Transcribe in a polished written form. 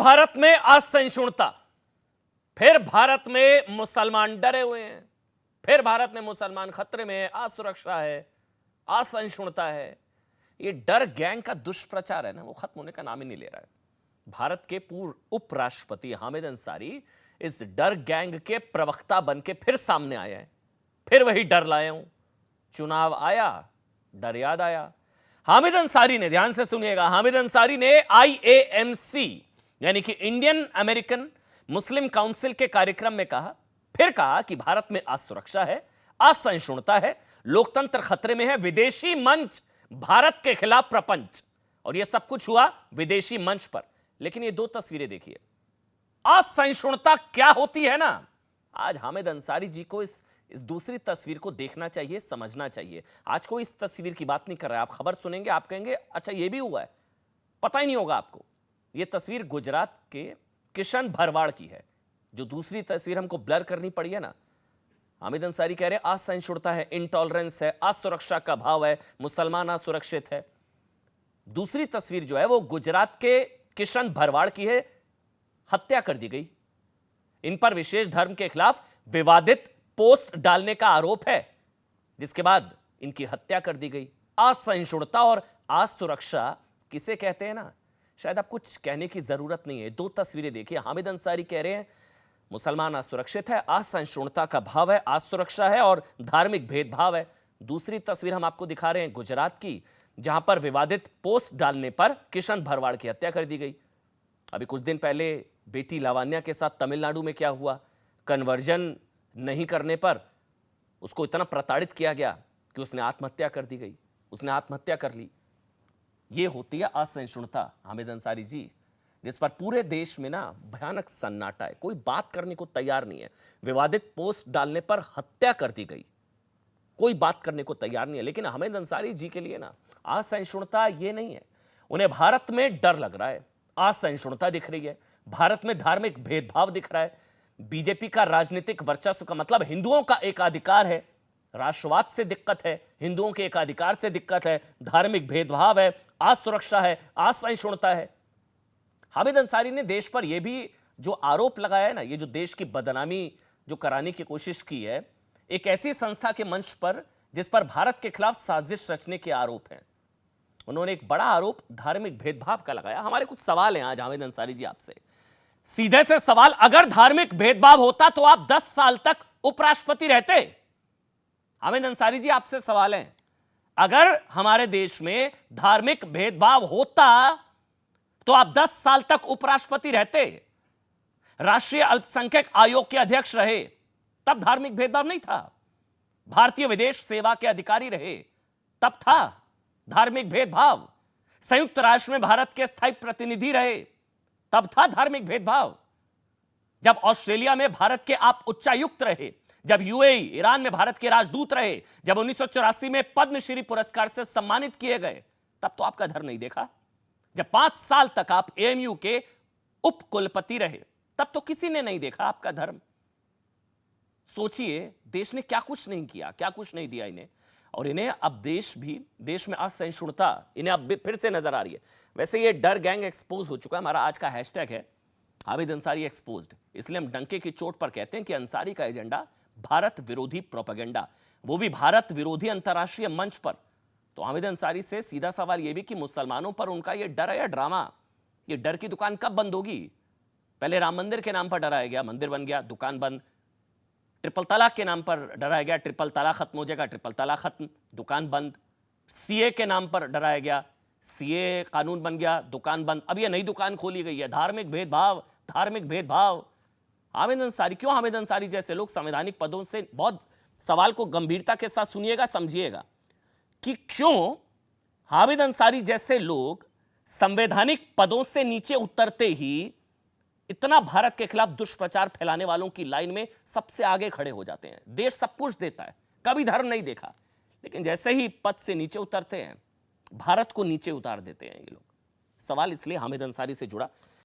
भारत में असहिष्णुता, फिर भारत में मुसलमान डरे हुए हैं, फिर भारत में मुसलमान खतरे में है, असुरक्षा है, असहिष्णुता है। ये डर गैंग का दुष्प्रचार है ना, वो खत्म होने का नाम ही नहीं ले रहा है। भारत के पूर्व उपराष्ट्रपति हामिद अंसारी इस डर गैंग के प्रवक्ता बनके फिर सामने आए हैं। फिर वही डर लाए हूं। चुनाव आया, डर याद आया। हामिद अंसारी ने, ध्यान से सुनिएगा, हामिद अंसारी ने IAMC यानी कि इंडियन अमेरिकन मुस्लिम काउंसिल के कार्यक्रम में कहा कि भारत में असुरक्षा है, असहिष्णुता है, लोकतंत्र खतरे में है, विदेशी मंच भारत के खिलाफ प्रपंच, और यह सब कुछ हुआ विदेशी मंच पर। लेकिन ये दो तस्वीरें देखिए, असहिष्णुता क्या होती है ना, आज हामिद अंसारी जी को इस दूसरी तस्वीर को देखना चाहिए, समझना चाहिए। आज कोई इस तस्वीर की बात नहीं कर रहा है। आप खबर सुनेंगे, आप कहेंगे अच्छा ये भी हुआ है, पता ही नहीं होगा आपको। यह तस्वीर गुजरात के किशन भरवाड़ की है। जो दूसरी तस्वीर हमको ब्लर करनी पड़ी है ना, हामिद अंसारी कह रहे हैं असहिष्णुता है, इंटॉलरेंस है, असुरक्षा का भाव है, मुसलमान असुरक्षित है। दूसरी तस्वीर जो है वो गुजरात के किशन भरवाड़ की है, हत्या कर दी गई। इन पर विशेष धर्म के खिलाफ विवादित पोस्ट डालने का आरोप है, जिसके बाद इनकी हत्या कर दी गई। असहिष्णुता और असुरक्षा किसे कहते हैं ना, शायद आप कुछ कहने की जरूरत नहीं है। दो तस्वीरें देखिए, हामिद अंसारी कह रहे हैं मुसलमान असुरक्षित है, असहिष्णुता का भाव है, असुरक्षा है और धार्मिक भेदभाव है। दूसरी तस्वीर हम आपको दिखा रहे हैं गुजरात की, जहां पर विवादित पोस्ट डालने पर किशन भरवाड़ की हत्या कर दी गई। अभी कुछ दिन पहले बेटी लावण्या के साथ तमिलनाडु में क्या हुआ, कन्वर्जन नहीं करने पर उसको इतना प्रताड़ित किया गया कि उसने आत्महत्या कर दी गई, उसने आत्महत्या कर ली। यह होती है असहिष्णुता हामिद अंसारी जी, जिस पर पूरे देश में ना भयानक सन्नाटा है, कोई बात करने को तैयार नहीं है। विवादित पोस्ट डालने पर हत्या कर दी गई, कोई बात करने को तैयार नहीं है। लेकिन हामिद अंसारी जी के लिए ना असहिष्णुता ये नहीं है, उन्हें भारत में डर लग रहा है, असहिष्णुता दिख रही है, भारत में धार्मिक भेदभाव दिख रहा है। बीजेपी का राजनीतिक वर्चस्व का मतलब हिंदुओं का एकाधिकार है, राष्ट्रवाद से दिक्कत है, हिंदुओं के एकाधिकार से दिक्कत है, धार्मिक भेदभाव है, असुरक्षा है, असहिष्णुता है। हामिद अंसारी ने देश पर यह भी जो आरोप लगाया है ना, ये जो देश की बदनामी जो कराने की कोशिश की है एक ऐसी संस्था के मंच पर जिस पर भारत के खिलाफ साजिश रचने के आरोप हैं। उन्होंने एक बड़ा आरोप धार्मिक भेदभाव का लगाया। हमारे कुछ सवाल हैं आज हामिद अंसारी जी आपसे, सीधे से सवाल, अगर धार्मिक भेदभाव होता तो आप 10 साल तक उपराष्ट्रपति रहते? हामिद अंसारी जी आपसे सवाल है, अगर हमारे देश में धार्मिक भेदभाव होता तो आप 10 साल तक उपराष्ट्रपति रहते, राष्ट्रीय अल्पसंख्यक आयोग के अध्यक्ष रहे, तब धार्मिक भेदभाव नहीं था, भारतीय विदेश सेवा के अधिकारी रहे, तब था धार्मिक भेदभाव, संयुक्त राष्ट्र में भारत के स्थायी प्रतिनिधि रहे, तब था धार्मिक भेदभाव, जब ऑस्ट्रेलिया में भारत के आप उच्चायुक्त रहे, जब UAE ईरान में भारत के राजदूत रहे, जब 1984 में पद्मश्री पुरस्कार से सम्मानित किए गए, तब तो आपका धर्म नहीं देखा। जब 5 साल तक आप AMU के उप कुलपति रहे, तब तो किसी ने नहीं देखा आपका धर्म। सोचिए, देश ने क्या कुछ नहीं किया, क्या कुछ नहीं दिया इन्हें, और इन्हें अब देश में असहिष्णुता इन्हें अब फिर से नजर आ रही है। वैसे ये डर गैंग एक्सपोज हो चुका है। हमारा आज का हैशटैग है हामिद अंसारी एक्सपोज्ड, इसलिए हम डंके की चोट पर कहते हैं कि अंसारी का एजेंडा भारत विरोधी प्रोपेगेंडा, वो भी भारत विरोधी अंतर्राष्ट्रीय मंच पर। तो हामिद अंसारी से सीधा सवाल यह भी कि मुसलमानों पर उनका यह डर है या ड्रामा, ये डर की दुकान कब बंद होगी? पहले राम मंदिर के नाम पर डराया गया, मंदिर बन गया, दुकान बंद। ट्रिपल तलाक के नाम पर डराया गया, ट्रिपल तलाक खत्म हो जाएगा, ट्रिपल तलाक खत्म, दुकान बंद। CA के नाम पर डराया गया, CA कानून बन गया, दुकान बंद। अब ये नई दुकान खोली गई है, धार्मिक भेदभाव, धार्मिक भेदभाव। हामिद अंसारी, क्यों हामिद अंसारी जैसे लोग संवैधानिक पदों से, बहुत सवाल को गंभीरता के साथ सुनिएगा, समझिएगा कि क्यों हामिद अंसारी जैसे लोग संवैधानिक पदों से नीचे उतरते ही इतना भारत के खिलाफ दुष्प्रचार फैलाने वालों की लाइन में सबसे आगे खड़े हो जाते हैं। देश सब कुछ देता है, कभी धर्म नहीं देखा, लेकिन जैसे ही पद से नीचे उतरते हैं भारत को नीचे उतार देते हैं ये लोग। सवाल इसलिए हामिद अंसारी से जुड़ा